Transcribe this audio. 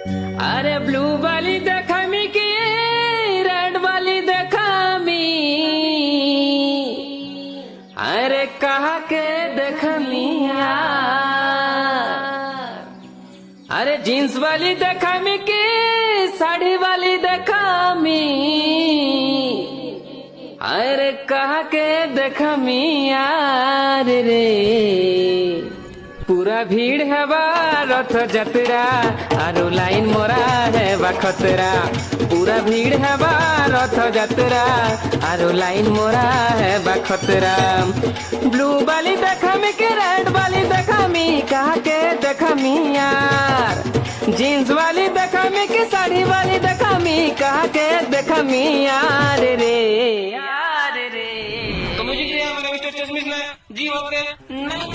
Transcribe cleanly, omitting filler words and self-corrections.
अरे ब्लू वाली देखामी की रेड वाली देखामी, अरे कहा के देखामी यार। अरे जीन्स वाली देखामी की साड़ी वाली देखामी, अरे कहा के देखामी यार रे। पूरा भीड़ है बा रथ जतरा, आरो लाइन मोरा है बा खतरा। पूरा भीड़ है बा रथ जतरा, आरो लाइन मोरा है बा खतरा। ब्लू वाली देखामी के रेड वाली देखामी, कहा के देखामी यार। जीन्स वाली देखामी की साड़ी वाली देखामी, कहा के देखामी यार रे यार रे। तो मुझे क्या हमारे मिस्टर चश्मिश ने जी ओके नहीं